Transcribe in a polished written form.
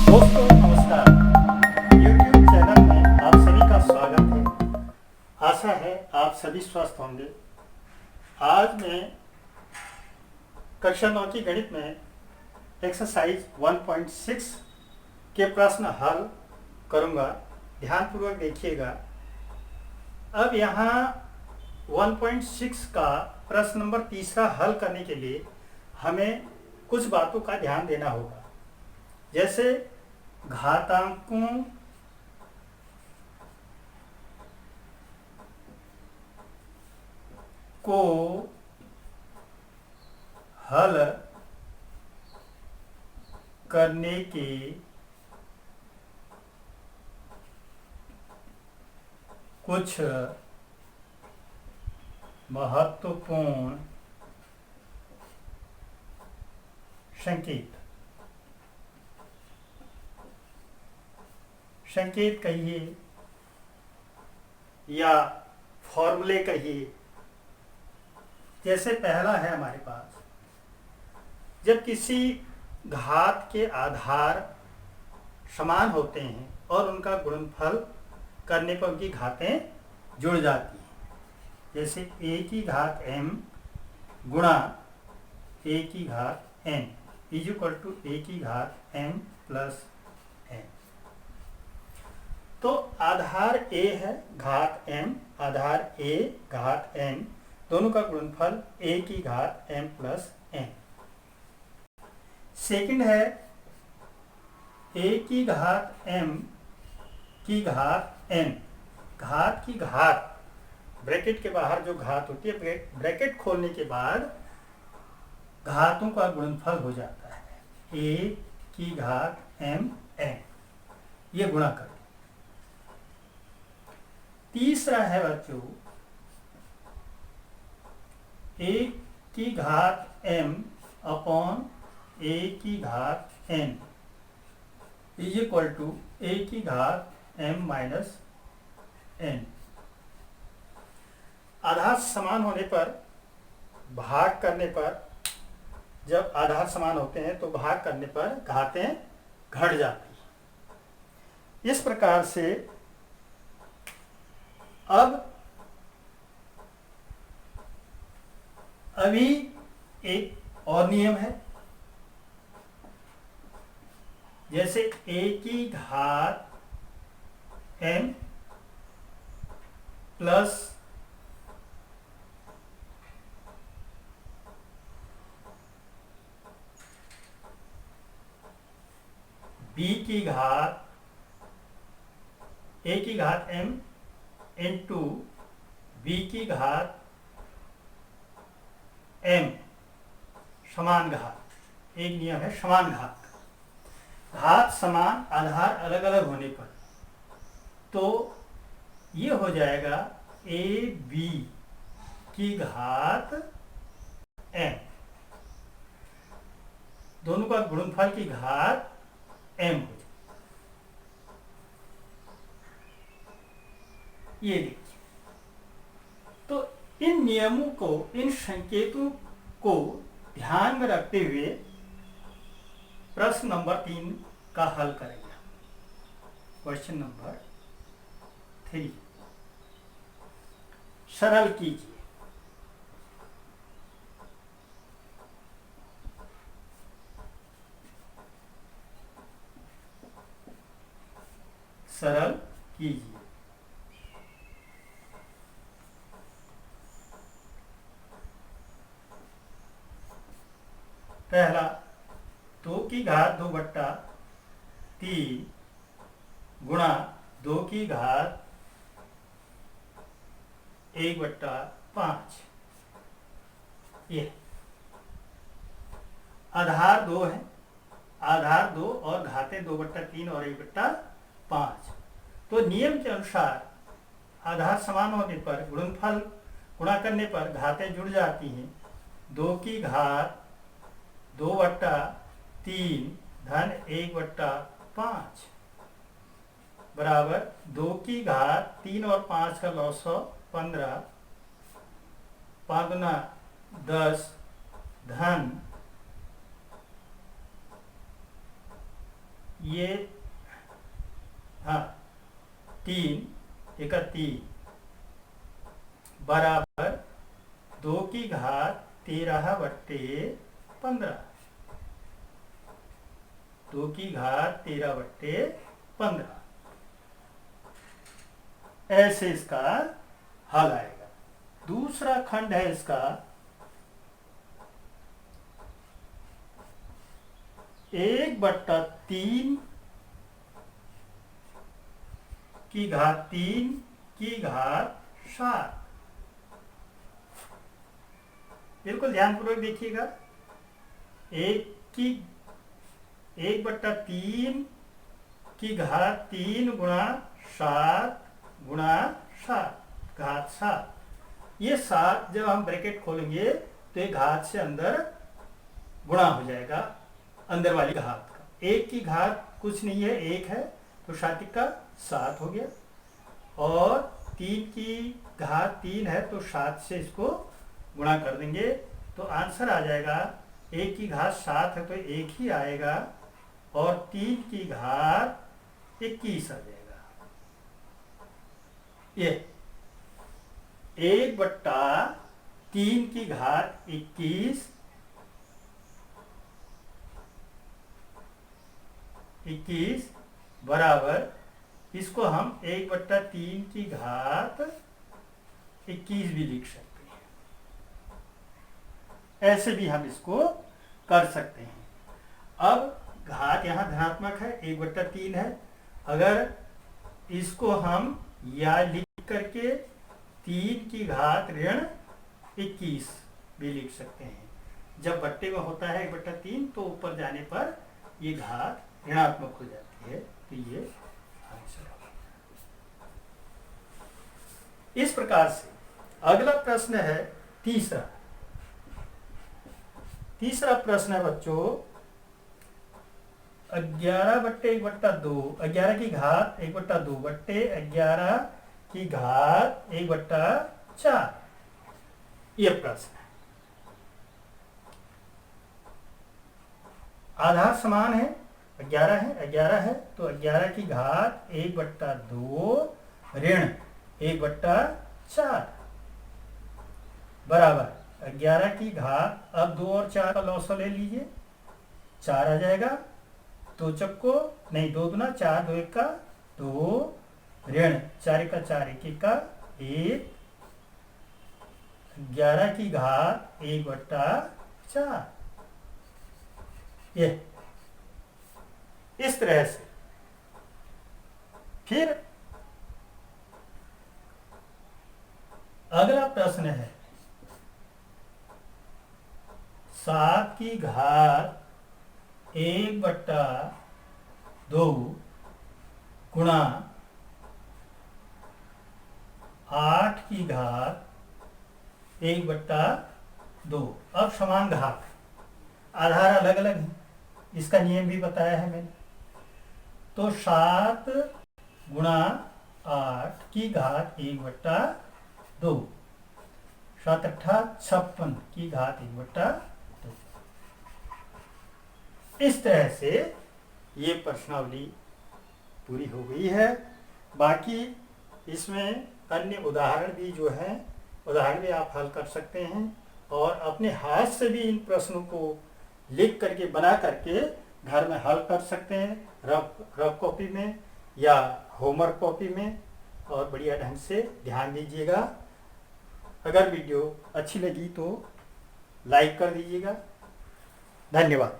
दोस्तों नमस्कार। YouTube channel में आप सभी का स्वागत है। आशा है आप सभी स्वस्थ होंगे। आज मैं कक्षा 9 की गणित में एक्सरसाइज 1.6 के प्रश्न हल करूंगा। ध्यानपूर्वक देखिएगा। अब यहाँ 1.6 का प्रश्न नंबर तीसरा हल करने के लिए हमें कुछ बातों का ध्यान देना होगा, जैसे घातांकों को हल करने के कुछ महत्वपूर्ण संकेत कहिए या फॉर्मूले कहिए। जैसे पहला है हमारे पास, जब किसी घात के आधार समान होते हैं और उनका गुणनफल करने पर उनकी घातें जुड़ जाती हैं। जैसे a की घात m गुणा a की घात n is equal to a की घात m प्लस n। तो आधार a है, घात m, आधार a घात n, दोनों का गुणनफल a की घात m प्लस n। सेकंड है a की घात m की घात n। घात की घात, ब्रैकेट के बाहर जो घात होती है, ब्रैकेट खोलने के बाद घातों का गुणनफल हो जाता है a की घात m n। ये गुणा कर। तीसरा है बच्चों a की घात m अपॉन a की घात n is equal to a की घात m माइनस n। आधार समान होने पर, भाग करने पर, जब आधार समान होते हैं तो भाग करने पर घातें घट जाती हैं। इस प्रकार से अब अभी एक और नियम है, जैसे a की घात m प्लस b की घात a की घात m इंटू b की घात m समान घात। एक नियम है समान घात। घात समान, आधार अलग अलग होने पर तो ये हो जाएगा a b की घात m, दोनों का गुणनफल की घात m। ये देखिए, तो इन नियमों को, इन संकेतों को ध्यान में रखते हुए प्रश्न नंबर 3 का हल करेंगे। क्वेश्चन नंबर 3 सरल कीजिए। सरल कीजिए। पहला 2 की घात 2 बट्टा 3 गुणा 2 की घात 1 बट्टा 5। ये आधार 2 है, आधार 2 और घातें 2 बट्टा 3 और 1 बट्टा 5। तो नियम के अनुसार आधार समान होने पर, गुणनफल गुणा करने पर घातें जुड़ जाती हैं। 2 की घात 2 बट्टा 3 धन 1 बट्टा 5 बराबर 2 की घात 3 और 5 का लॉस 15, 5 गुना 10 धन ये हाँ 3 एका 3 बराबर 2 की घात 13/15। 2 की घात 13/15 ऐसे इसका हल आएगा। दूसरा खंड है इसका 1/3 की घात 3 की घात 7। बिल्कुल ध्यानपूर्वक देखिएगा। 1/3 की घात 3 गुणा 7 गुणा 7 घात 7। ये 7 जब हम ब्रैकेट खोलेंगे तो ये घात से अंदर गुणा हो जाएगा, अंदर वाली घात का। 1 की घात कुछ नहीं है, 1 है, तो 7 का 7 हो गया। और 3 की घात 3 है तो 7 से इसको गुणा कर देंगे तो आंसर आ जाएगा। 1 की घात 7 है तो 1 ही आएगा और 3 की घात 21 आ जाएगा। ये 1/3 की घात 21 बराबर, इसको हम 1/3 की घात 21 भी लिख सकते हैं। ऐसे भी हम इसको कर सकते हैं। अब घात यहाँ धनात्मक है, 1/3 है। अगर इसको हम या लिख करके 3 की घात ऋण 21 भी लिख सकते हैं। जब बट्टे में होता है 1/3 तो ऊपर जाने पर ये घात ऋणात्मक हो जाती है। तो ये आंसर है। इस प्रकार से अगला प्रश्न है तीसरा। तीसरा प्रश्न है बच्चों 11/1/2, 11 की घात 1/2 बट्टे 11 की घात 1/4। ये प्रश्न है। आधार समान है, 11 है तो 11 की घात 1/2 ऋण 1/4 बराबर 11 की घात, अब 2 और 4 का लॉस ले लीजिए, 4 आ जाएगा। 2 चक्को नहीं, 2 दूना 4, 2 1 का 2 ऋण 4 1 का 4, 1 1 का 1, 11 की घात 1/4। ये इस तरह से। फिर अगला प्रश्न है 7 की घात 1/2 गुणा 8 की घात 1/2। अब समान घात, आधार अलग अलग है, इसका नियम भी बताया है मैंने। तो 7 गुणा 8 की घात 1/2, 7 8 56 की घात 1/2। इस तरह से ये प्रश्नावली पूरी हो गई है। बाकी इसमें अन्य उदाहरण भी जो है, उदाहरण भी आप हल कर सकते हैं और अपने हाथ से भी इन प्रश्नों को लिख करके बना करके घर में हल कर सकते हैं, रफ कॉपी में या होमवर्क कॉपी में। और बढ़िया ढंग से ध्यान दीजिएगा। अगर वीडियो अच्छी लगी तो लाइक कर दीजिएगा। धन्यवाद।